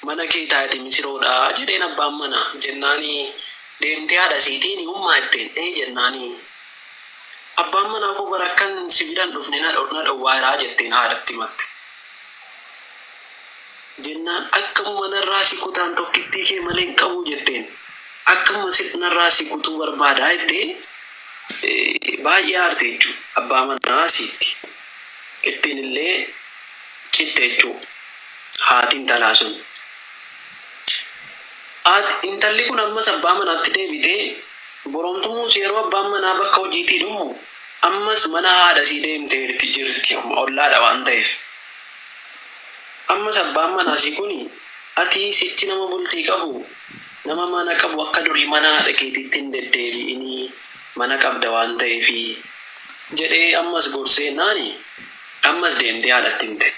mana kee taa'ee misiroodha jedheen abbaan mana jennaani deemtee haadha siitiin ummaa ittiin jennaani abbaan manaa koo barakkan sibiilaan dhufne na dhowwaaraa jetteen haadhatti matte jennaan akkam manarraa si kutaan tokkittii kee malee hin qabu jetteen akkam manarraa si kutuu barbaadaa jettee baay'ee aarte jechuudha abbaa manaa siitti ittiin illee citte jechuudha haatiin talaa sun. Intalli kun ammas abbaa manaatti deebitee boromtumus yeroo abbaan manaa bakka hojiitii dhufu ammas mana haadha sii deemtee jirti ollaadha waan ta'eef. Ammas abbaan manaa sii kun ati sichi nama bultii qabu nama mana qabu akka durii mana haadha keetiitti hin deddeebi'inii mana qabda waan ta'eef jedhee ammas gorsee naani ammas deemtee haadhatti himte.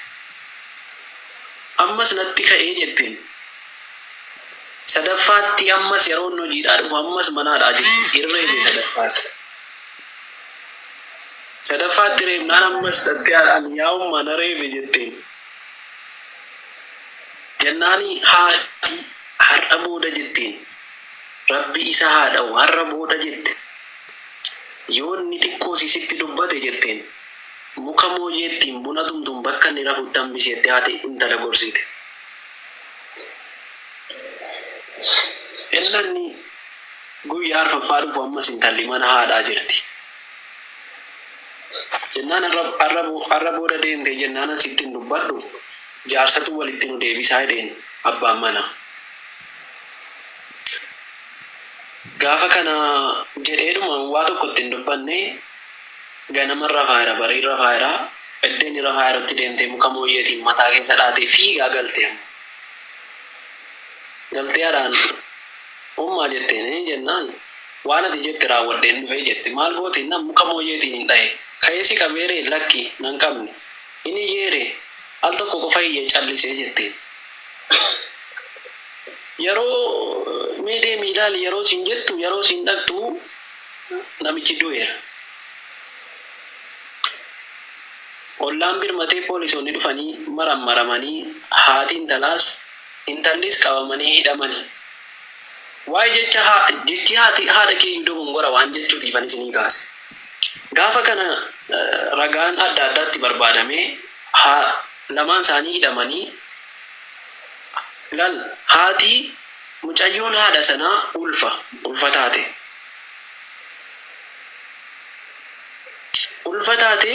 Ammas natti ka'ee jetteen. Sadaffaatti ammas yeroo hojiidhaa dhufu ammas manaadhaa jirti irreefi sadaffaati. Sadaffaatti reebnaan ammas dhattee haadhaan yaa'ummaa na reebe jetteen. Jennaani haati har'a booda jetteen. Rabbi isa haadha'u har'a booda jette. Yoo inni xiqqoo sitti dubbate jetteen. Muka mooyyeettiin buna tumtuun bakka inni rafutti hambiseette haati intala gorsite. Illanni guyyaa arfaffaa dhufu ammas intalli mana haadhaa jirti. Jennaan har'a booda deemtee jennaan asittiin dubbadhu jaarsatu walitti nu deebisaa jedheen abbaan mana. Gaafa kana jedheedhuma waa tokko ittiin dubbanne ganama rafaayira barii rafaayira eddeen rafaayirratti deemtee muka mooyyeetiin mataa keessa dhaatee fiigaa galtee haadhaan ummaa jetteen jennaan waan ati jette raawwadheen dhufee jette maal goote nam muka mooyyeetiin hin dhahe ka'eesi qabeeree lakki nan qabne inni yeere al tokko qofa iyyee callisee jetteen. Yeroo miidhee miidhaal yeroo siin jettu yeroo siin dhaqxu namichi du'eera. Ollaan birmatee poolisoonni dhufanii maramanii haati intallis qabamanii hidhamanii. Waa'ee jechi haadha kee dogongora waan jechuutiifan isinii kaase. Gaafa kana ragaan adda addaatti barbaadamee lamaan isaanii hidhamanii haati mucayyoon haadha sanaa ulfa taate. Ulfa taate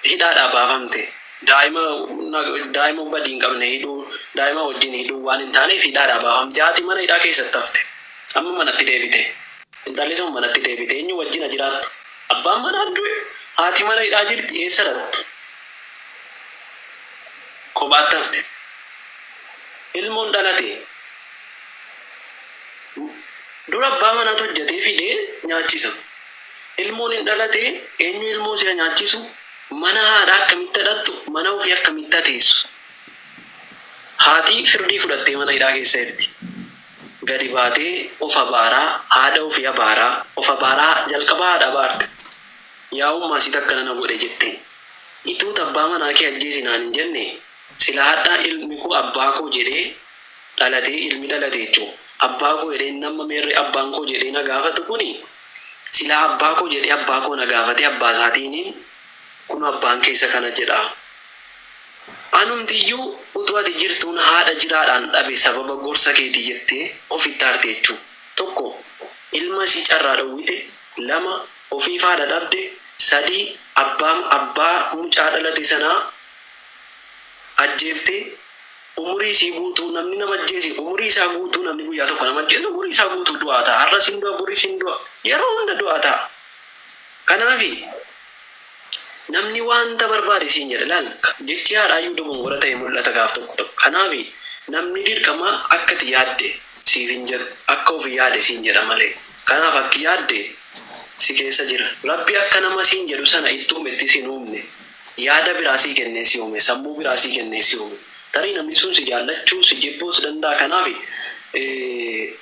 hidhaadhaa baafamte. Daa'ima badii hin qabne hidhuu daa'ima wajjin hidhuu waan hin taaneef hidhaadhaa baafamte. Haati mana hidhaa keessatti hafte. Amma manatti deebite. Intalli sun manatti deebite. Eenyu wajjin jiraattu? Abbaan manaa du'e. Haati mana hidhaa jirti eessa dhattu? Kophaatti hafte. Ilmoon dhalate. Dura abbaa manaatu hojjetee fidee nyaachisa. Ilmoon hin dhalate eenyu ilmoo si'a nyaachisu? Mana haadhaa akkamitti hidhattu mana ofii akkamitti teessu. Haati firdii fudhattee mana hidhaa keessa jirti. Gadi baatee of abaaraa haadha ofii abaaraa of abaaraa jalqabaa haadha abaarte. Yaa'ummaa siit akkana na godhe jettee. Ituut abbaa manaa kee ajjeesinaan hin jenne sila hadhaa ilmi koo abbaa koo jedhee dhalatee ilmi dhalate jechuudha. Abbaa koo jedhee nama meerre abbaan koo jedhee na gaafatu kuni sila abbaa koo jedhee abbaa koo na gaafate abbaa isaatiiniin kun abbaan keessa kana jedha. Anumtiyyuu utuu ati jirtuun haadha jiraadhaan dhabe sababa gorsa keetii jettee ofitti aarte jechuudha. Tokko ilma si carraa dhowwite, lama ofiif haadha dhabde, sadii abbaa mucaa dhalate sanaa ajjeeftee umurii isii guutuu namni nama ajjeese umurii isaa guutuu namni guyyaa tokko nama ajjeese umurii isaa guutuu du'aa ta'a. Har'a siin du'a borii siin du'a yeroo hunda du'aa ta'a. Kanaafi namni wanta barbaade siin jedha laal jechi haadhaayyuu dogongora ta'e mul'ata gaaf tokko. Kanaafi namni dirqama akka ati yaadde siif hin jedhu akka ofii yaade siin jedha malee. Kanaaf akka yaadde si keessa jira. Rabbi akka nama siin jedhu sana ittuumetti siin uumne yaada biraa sii kennee si uume sammuu biraa sii kennee si uume. Tarii namni sun si jaallachuu si jibbuus danda'a. Kanaafi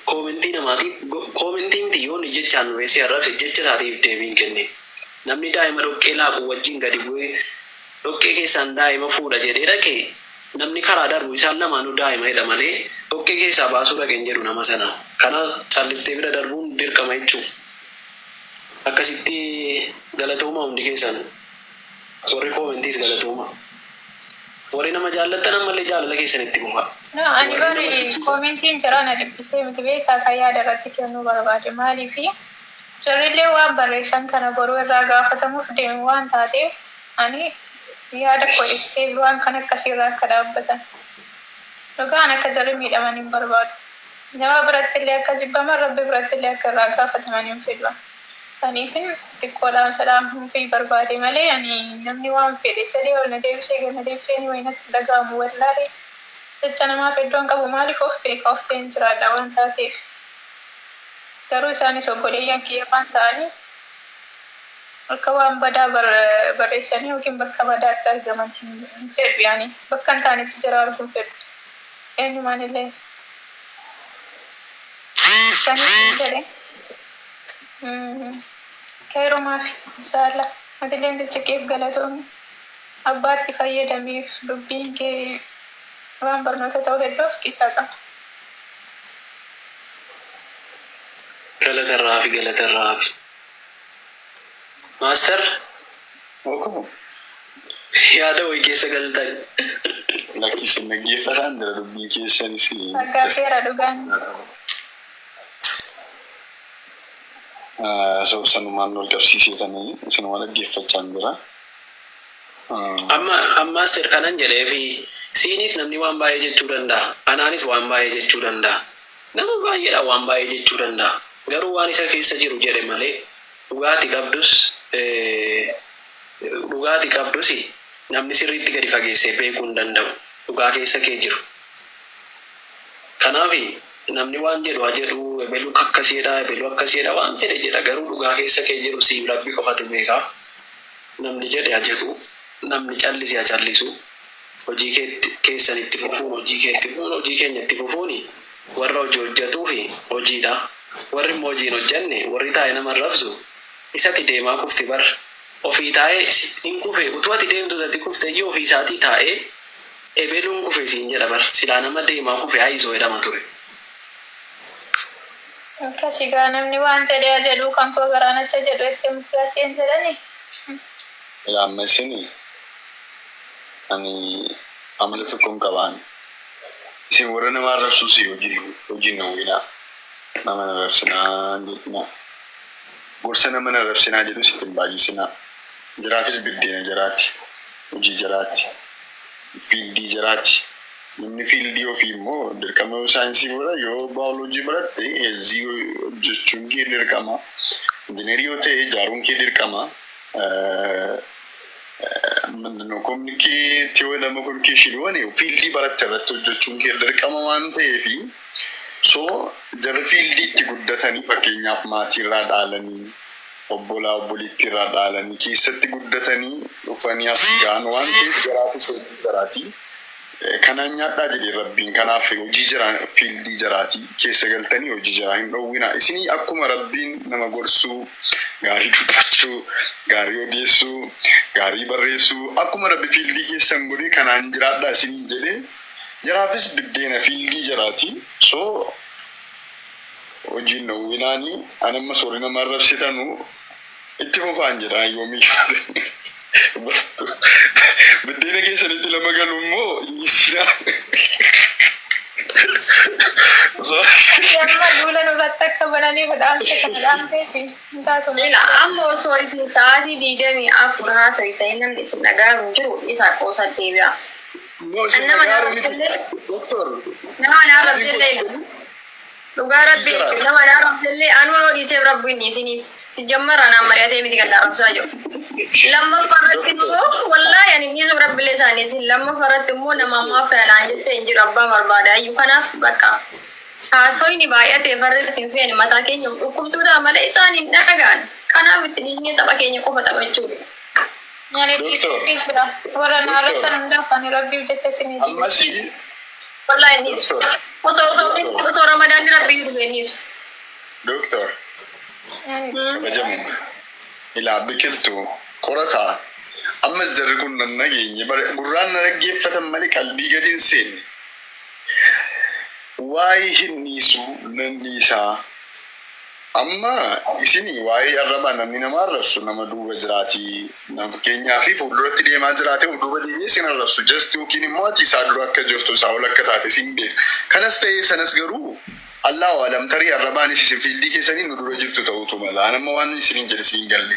koomentii namaatiif koomentii miti yoonni jechaan nuyi si arrabse jecha isaatiif deebiin kenne. Namni daa'ima dhoqqee laaquu wajjin gadi bu'ee dhoqqee keessaan daa'ima fuudha jedhee dhaqee namni karaa darbu isaan lamaanuu daa'ima jedha malee dhoqqee keessaa baasuu dhaqeen jedhu nama sana. Kana calliftee bira darbuun dirqama jechuudha. Akkasitti galatooma hundi keessan warri koomentiis galatooma. Warri nama jaallattan ammallee jaalala keessanitti bu'a. Ani bari koomentiin jiraan adibbisee miti beektaa kan yaada irratti kennuu barbaade maaliifi jarrillee waan barreessan kana boruu irraa gaafatamuuf deemu waan taateef ani yaada koo ibsee waan kan akkasiirraa akka dhaabbatan. Dhugaan akka jarri miidhaman hin barbaadu. Nama birattillee akka jibbaman rabbi birattillee akka irraa gaafataman hin fedhu. Kaniifin xiqqoodhaan salaamuu barbaade malee ani namni waan fedhe jedhee ol na deebisee gad na deebisee ni waynatti dhaga'amu wallaalee jecha namaaf iddoon qabu maaliif of beeka of ta'een jiraadha waan taateef. Garuu isaanis obboleeyyan kiyya waan ta'anii akka waan badaa barreessanii yookiin bakka badaatti argaman hin fedhu yaani bakka hin taanetti jira arguu fedhu. Eenyumaanillee isaanii jedhe. Kairumaaf saala atileen jechekeef galatoomni abbaatti fayyadameef dubbiin kee waan barnoota ta'uu hedduu of keessaa qaba. Galatarraafi. Maaster. Yaada wayii keessa galtan. Lakkisi naggeeffataan jira dubbii keessanis. Argaaseera dhugaan. Sanumaan wal qabsiisetanii isinuma dhaggeeffachaa jira. Amma sir kanan jedheefi siinis namni waan baay'ee jechuu danda'a. Anaanis waan baay'ee jechuu danda'a. Nama baay'eedha waan baay'ee jechuu danda'a. Garuu waan isa keessa jiru jedhe malee dhugaatii qabdus namni sirriitti gadi fageessee beekuu hin danda'u. Dhugaa keessa kee jiru. Kanaaf namni waan jedhu ebelu akkasiidha waan fedhe jedha garuu dhugaa keessa kee jiru siif rabbi qofatu beeka. Namni jedhe haa jedhu namni callise haa callisu hojii keessan itti fufuun hojii keenya itti fufuun warra hojii hojjetuu fi hojiidha. Warri immoo hojiin hojjenne warri taa'ee nama rabsu isatti deemaa kufti bar ofii taa'ee hin kufe utuu ati deemtu ati kufte iyyuu ofii isaatii taa'ee ebeluun kufe siin jedha bar silaa nama deemaa kufe haayisoo jedhama ture. Akkasigaa namni waan jedhee jedhu kan koo garaanacha jedhu itti muktaacheen jedhani. Amma isini ani amala tokkoon qabaan isin warra nama arrabsuus hojiin nawwinaa nama arrabsinaa jedhina gorsa nama arrabsinaa jedhu sittin baay'isinaa jiraafis biddeena jiraati hojii jiraati fiildii jiraati. Namni fiildii ofii immoo dirqama saayinsii bira yoo baayoloojii baratte heelzii hojjechuun kee dirqama. Injineerii yoo ta'e ijaaruun kee dirqama. Kominikeeshinii fiildii baratte irratti hojjechuun kee dirqama waan ta'eefi jarri fiildiitti guddatanii fakkeenyaaf maatii irraa dhaalanii obbolaa obboleettii irraa dhaalanii keessatti guddatanii dhufanii as ga'an waan ta'eef jaraafis hojii jaraatii. Kanaan nyaadhaa jedhee rabbiin kanaaf hojii jiraa fiildii jiraati keessa galtanii hojii jiraa hin dhowwina. Isinii akkuma rabbiin nama gorsuu, gaarii dubbachuu, gaarii odeessuu, gaarii barreessuu akkuma rabbi fiildii keessan godhee kanaan jiraadhaa isinii jedhee jiraafis biddeena fiildii jiraati. Hojiin dhowwinaanii anamma soorri nama arrabsitanuu itti fufaan jedha yoomiifate. Biddeena keessanitti lama galu immoo innisinaa. Amma duula nurratti akka bananii fudhaamte kana dhaamteefi hin taatu. Amma osoo isin sa'aatii 24 haasoftan namni isin dhaga'aa jiru isaa qoosa deebi'a. Nama naarrabsillee dhugaa rabbii nama naarrabsillee anuma dhiiseef rabbu inni isiniif si jammara naan mari'atee miti kan dhaarrabsaa jiru. Lammaffaaratti immoo wallaahi ani dhiisuu rabbilee isaaniitiin lammaffaaratti immoo nama ammaa fe'anaan jettee hin jiru abbaa barbaada iyyuu kanaaf bakka haasoyni baay'atee farreetti hin feene mataa keenya dhukkubsuutaa malee isaan hin dhaga'an kanaaf itti dhiisnee tapha keenya qofa taphachuudha. Nyani dhiisuu fira warra naarrabsan hundaaf ani rabbiif jecha isinii dhiisu. Wallaahi dhiisu. Osoo ramadaanni rabbii dhufee dhiisu. Doktor. Kabajamu. Ilaa biqiltuu qorataa ammas jarri kun nan nageenye gurraan na dhaggeeffatan malee qalbii gadi hin seenne. Waa'ee hin dhiisu nan dhiisaa. Amma isinii waa'ee arrabaa namni nama arrabsu nama duuba jiraatii nama fakkeenyaa fi fuulduratti deemaa jiraate duuba deemee sin arrabsu just yookiin immoo ati isaa dura akka jirtu isaa ol akka taate sin beeku. Kanas ta'ee sanas garuu Allahu alam tarii arrabaanis isin fiildii keessanii nu dura jirtu ta'utu mala. Nama waan isiniin jedhe siin galle.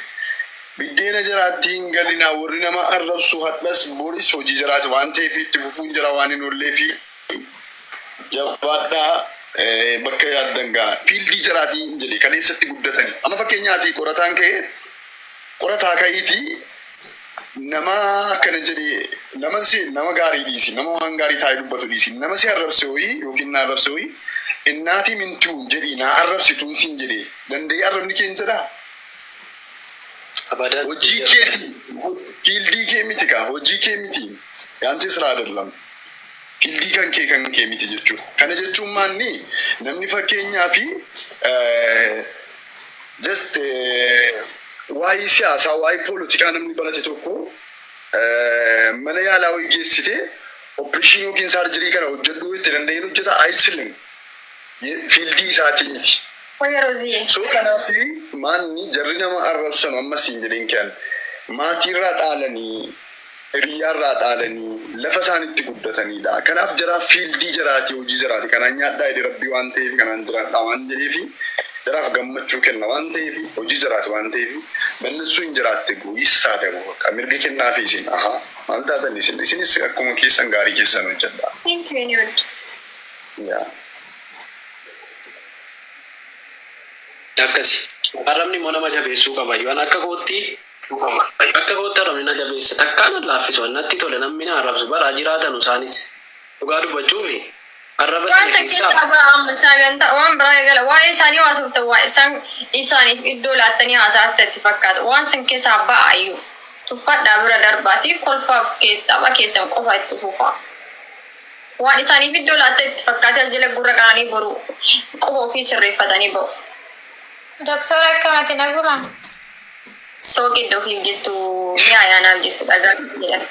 Biddeena jiraatti hin gallinaa warri nama arrabsu hadhas boris hojii jiraate waan ta'eef itti fufuun jira waan hin oollee fi jabaadhaa bakka yaaddan gaa fiildii jiraatii hin jedhe kaleessatti guddatanii. Amma fakkeenyaati qorataan ka'ee qorataa ka'iitii nama akkana jedhee nama gaarii dhiisi nama waan gaarii taa'ee dubbatu dhiisi nama si arrabse ho'i yookiin na arrabse ho'i innaatii mintuun jedhii na arrabsituun siin jedhee danda'ee arrabni kee hin jedhaa. Hojii keeti fiildii kee miti kaa hojii kee miti yaanti sirraa dallam fiildii kan kee miti jechuudha. Kana jechuun maanni namni fakkeenyaa fi just waa'ee siyaasaa waa'ee poolitikaa namni barate tokko mana yaalaa ho'i geessite opereeshinii yookiin saarjirii kana hojjedhuu itti danda'een hojjeta ayisilin fiildii isaatii miti. So kanaaf maanni jarri nama arrabsan ammas hin jedhin kan maatiirraa dhaalanii hiriyaarraa dhaalanii lafa isaanitti guddatanidha. Kanaaf jaraa fiildii jaraati hojii jaraati kanaan nyaadhaa jedhe rabbii waan ta'eef kanaan jiraadhaa waan jedheefi jaraaf gammachuu kenna waan ta'eef hojii jaraati waan ta'eef balleessuu hin jiraatte guuyyisaa dabu bakka mirga kennaa fi isin maal taatan isinis akkuma keessan gaarii keessan hojjedha. Akkasi arrabni immoo nama jabeessuu qaba yoo akka kootti arrabni na jabeessa takkaan laaffisu natti tole namni na arrabsu bara jiraatan isaanis dhugaa dubbachuufi arraba waan biraa eegala waa'ee isaanii haasofta waa'ee isaaniif iddoo laattanii haasaatti itti fakkaata waan san keessaa ba'aayyuu tuffadhaa bira darbaati kolfaaf tapha keessan qofa itti fufaa. Waan isaaniif iddoo laatta itti fakkaata jala gurra qaanii boru qofa ofii sirreeffatanii ba'u. Doktor akkamati nagumaan? Sookidda ofiif jettu mi'aayaanaaf jettu dhagaa jedhan.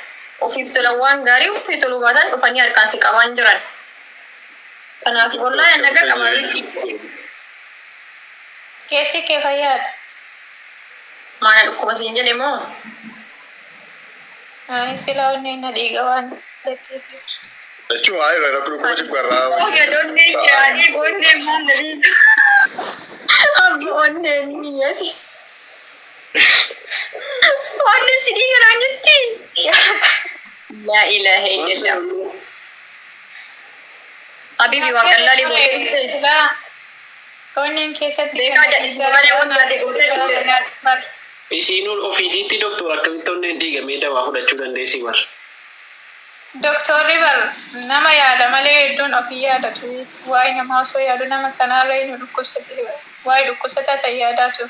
Ofiif tola waan gaarii ofii toluu baatan dhufanii harkaan si qabaan jiran. Kanaaf bollaa naga qamaariitti. Keessi kee fayyaadha? Maana dhukkuma siin jedhe moo? Silaa onneen na dhiiga waan jetteef. Jechuun waa'ee irraa dhukkuma jibbarraa. Onneen jiraanii onneen maan na dhiiga. Abbo onneen niyyati. Onneen si dhiiga naan jetti. La ilaha illallah. Habibi waan qallaalee bootee Silaa onneen keessatti beekaa jedhisi malee waan baatee bootee isiinuu ofiisiitti doktor akkamitti onneen dhiigamee dawaa fudhachuu dandeessi bar. Doktorri bar nama yaada malee hedduun ofii yaadatu waa'ee nama osoo yaadu nama kanaarra hin dhukkubsate waa'ee dhukkubsata isa yaadaatu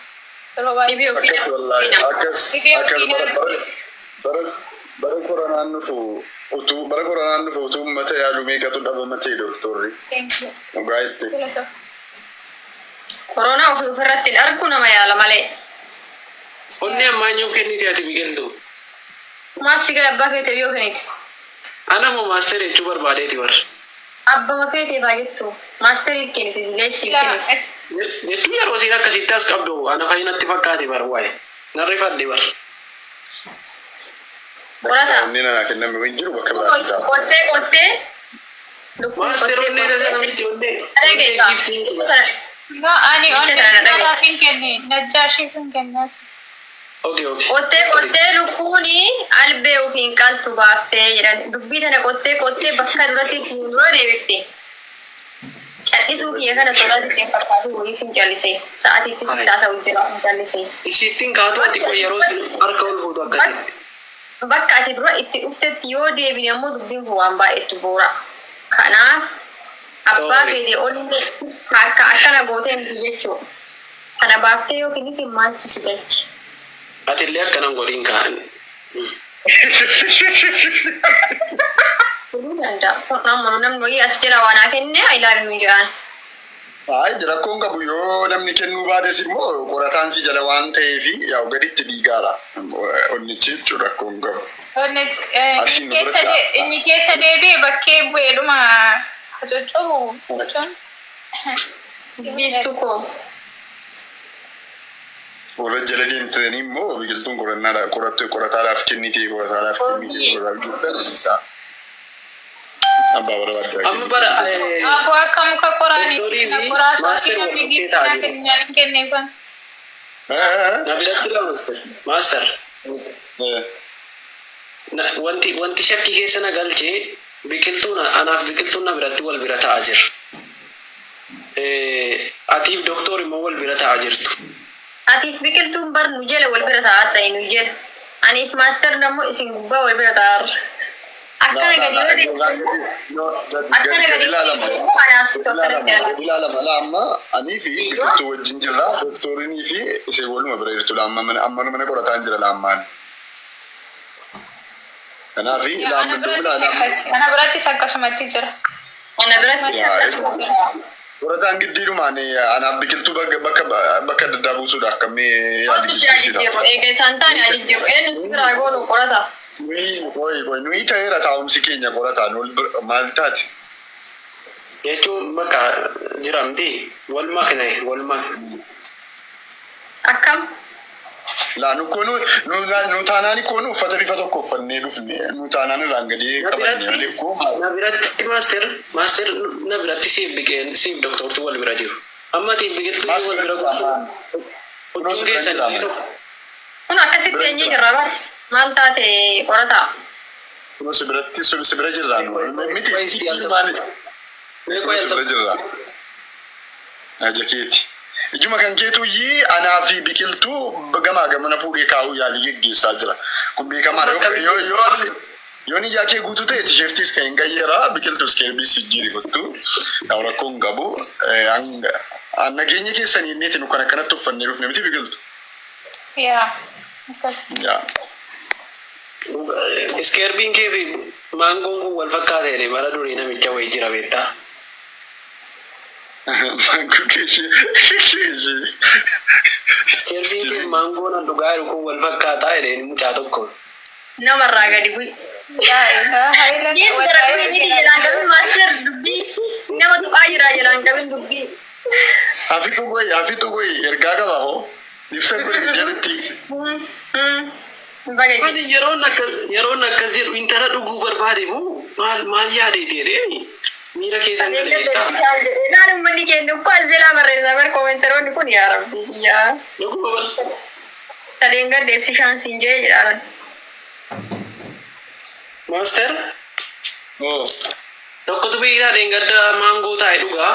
yeroo dhibee ofii Akkas wallaahi bara koronaan dhufu utuu uummata yaadu meeqatu dhabamatee doktorri dhugaa itti. koronaa ofii ofirratti hin argu nama yaala malee. Onni ammaanyuu kenniti ati biqiltuu. Maasii gara abbaa feetee biyoo kenniti. Ana moo maaster jechuu barbaadeeti bar. Abbama feetee baay'attu maasteriif kenniti leessii kenniti. Jechuun yeroo siin akkasitti as qabdu ana fayyinatti fakkaate bar waa'ee narrifadde bar. Qorata. Inni nanaa kenname wajjin jiru bakka biraatti ta'a. Qottee. Maaster onnee sana miti onnee giftiin. No, ani onneen hin kenne najjaashiif hin kennaas. Qottee lukkuuni albee ofiin qaltu baaftee jedhan dubbii tana qottee bakka duratti fuuldura deebifte. Callisuu kiyya kana sodaatti ittiin fakkaatu wayii hin callisee sa'aatiitti sittaasa hojjeta hin callisee. Isittiin kaatu ati qoy yeroo harka ol fuutu akkasitti. Bakka ati dura itti dhuftetti yoo deebine ammoo dubbiin kun waan baay'eetu bu'uura. Kanaaf abbaa feetee onnee harka akkana gootee miti jechuudha. Kana baaftee yookiin itti maaltu si galchi. Ati illee akkanan godhin kaa'an. Namni wayii as jala waan haa kenne ilaaluun jedhaan. Ay rakkoon qabu yoo namni kennuu baates immoo qorataan si jala waan ta'eefi yaa gaditti dhiigaara. Onnichi jechuudha rakkoon qabu. Inni keessa deebi'ee bakkee bu'eedhuma hajajjamu. Biiftuu koo. Warra jala deemtanii immoo biqiltuun qorataadhaaf kennitee qorataadhaaf Amma bara aku akan muka Quran ini Quran masih nabi kita kenal kenapa nabi dah master wanti shakki keessa galche biqiltuun anaaf biqiltuun biratti wal bira ta'aa jira atiif doktor immoo wal bira ta'aa jirtu atiif biqiltuun bar nu jala wal bira ta'aa ta'e nu jala aniif master nammo isin gubbaa wal bira ta'aa akkana gadi lama ani fi biqiltuu wajjin jirra doktorinii fi isee waluma bira jirtu lamma mana qorataan jira lammaan kanaafi ana biratti akkasumatti jira ana biratti akkasumatti qorataan giddiidhumaan anaaf biqiltuu bakka adda buusuudha akkamii yaadisiisa eega isaan taane ajijjiru eenyu sibiraa goonu qorata Nui ta'eera taa'umsi keenya qorataan maal taate? Jechuun bakka jiramti wal makne. Akkam? Laa nu taanaan koonu uffata bifa tokko uffannee dhufne nu taanaan irraan gadi qabanne malee koo na biratti maaster na biratti siif doktortu wal bira jiru. Amma tiif biqiltuu wal bira Kunuun keessanii kun akkasitti eenyu jirra bar? Maal taate qorata? Kunuun sibira jirra miti maali? Sibira jirra. Ajakeeti. Ijuma kan keetuyyii anaa fi biqiltuu gamaa gamana fuudhee kaa'uu yaalii geggeessaa jira. Kun beekamaadha yoo ni jaakee guutuu ta'e tisheertiis kan hin qayyeeraa biqiltuus keerbiis jijjiiri kottu rakkoon qabu nageenya keessanii inneeti nu kan akkanatti uffannee dhufne miti biqiltu. Yaa. Iskeerbiin kee fi maangoon kun wal fakkaateedha bara durii namicha wayii jira beektaa. Iskeerbiin kee maangoon dhugaa jiru kun wal fakkaataa jedheen mucaa tokko. Namarraa gadi bu'i. Yes darabbii inni jalaan qabin maaster dubbii nama tuqaa jira jalaan qabin dubbii. Hafitu goyi ergaa qaba hoo ibsa godhe jalatti. Ani yeroon akkas jedhu intala dhuguu barbaade moo maal yaadeeti jedhee miira keessan Naan ummanni keenya uffaa zilaa barreessaa bar koomentaroonni kun yaa rabbi yaa. Sadeen gaddeebsi shaansiin jee jedhaan. Master? Tokkotu beekaa deengadda maangoo taa'e dhugaa.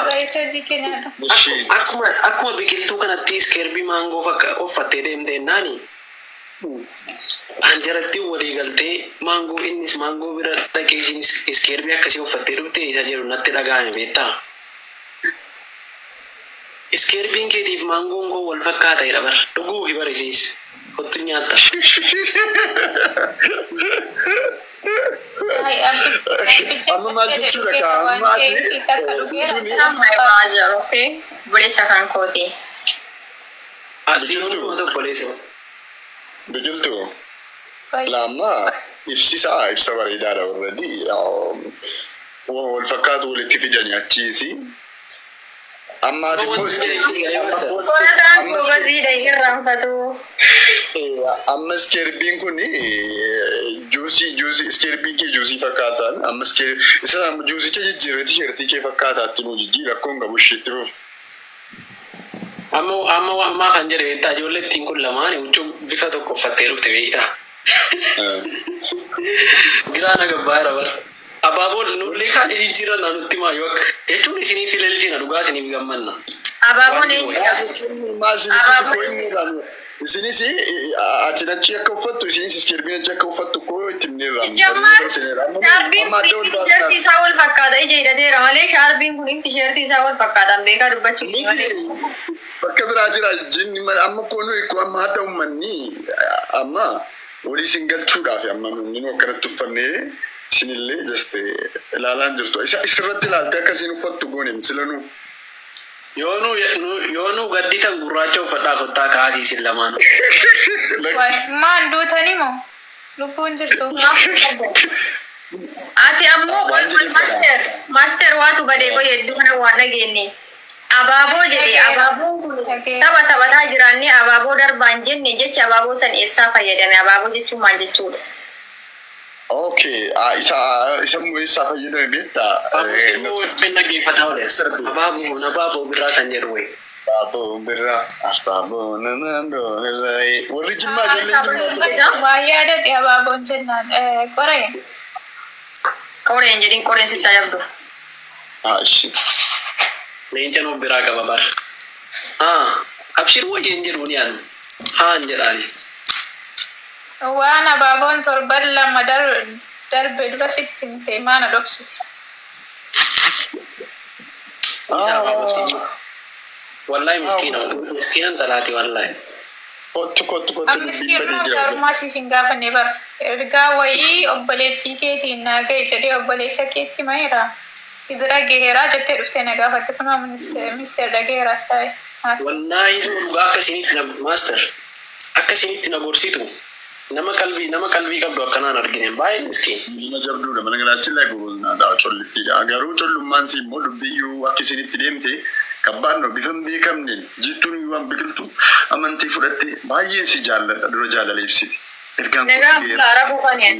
Akkuma biqiltuu kanatti iskeerbii maangoo uffattee deemtee naani. Anjaratti walii galtee maangoo innis maangoo bira dhaqee isinis iskeerbii akkasii uffattee dhufte isa jedhu natti dhaga'ame beektaa. Iskeerbiin keetiif maangoon koo wal fakkaataadha bar dhuguu fi barisiis kottu nyaatta. Amma maal jechuudha kaa Bilisa kan kooti. Asii hunduma tokko leessa. biqiltuu lama ibsa bareedaadha already wal fakkaatu walitti fidanii achiisi amma amma iskeerbiin kun juusii iskeerbii kee juusii fakkaataan amma isa juusicha jijjiirre tisheertii kee fakkaataatti nu jijjiira akkoon qabu isheetti fufu. Amma kan jedhe beektaa ijoollettiin kun lamaan huccuu bifa tokko uffattee dhufte beektaa. Giraana gabbaa jira bara. Abaaboon nullee kaan jijjiirra nutti maayyoo akka jechuun isinii fililchiina dhugaa isiniif gammanna. Abaaboon isinis ati nachi akka uffattu isinis iskeerbiin achi akka uffattu koo itti himneerra. Shaarbiin kun tisheertii isaa wal fakkaata ija hidhateera malee shaarbiin kun tisheertii isaa wal fakkaatan beekaa dubbachuu malee. Bakka biraa jira jinni amma koonu eekoo amma hadda uummanni amma walii isin galchuudhaaf amma nuyi akkanatti uffannee isinillee juste ilaalaan jirtu. Isirratti ilaaltee akkasiin uffattu goone silanuu. yoonu gadditan gurraacha uffadhaa kottaa ka'aatii sin lamaan. Maan duutanii moo? Lubbuun jirtu. Ati ammoo master waatu badee qoy hedduu kana waan dhageenye. Abaaboo jedhe abaaboo taphataa jiraanne abaaboo darbaan jenne jecha abaaboo san eessaa fayyadame abaaboo jechuun maal jechuudha? Okay, isa mu eessaa fayyadame beektaa? Abaaboo birraa kan jedhu wayi. Abaaboo birraa warri jimmaa jallee Waa yaadadhe abaaboon jennaan qoreen. Qoreen jedhin qoreen sitti ajabdu. Ishi. Leenca nuuf biraa qaba bara. Abshir wayyeen jedhu ni yaadu. Haan jedhaani. Waan abaaboon torban lama darbe dura sitti himte maana dhoksite. Wallahi miskiinan talaati wallahi. Kottu Miskiinuma gaarummaa siisin gaafanne bara. Ergaa wayii obboleettii keetiin naa ga'e jedhee obboleessa keetti mahiraa. Si bira geeraa jettee dhuftee na gaafatte kunoo ministeer dhageeraas taa'e. Wallahi sun dhugaa akkasinitti na gorsitu. Nama qalbii qabdu akkanaan argine baay'ee miskiin. Nama jabduudha mana galaachin laa gurgurnaadha collittiidha. Garuu collummaan si immoo dubbiyyuu akkasinitti deemte kabbaadno bifan beekamneen jittuun yoo waan biqiltu amantii fudhatte baay'een si jaalladha dura jaalala ibsiti. Nagaa bulaa rabuu kaneen.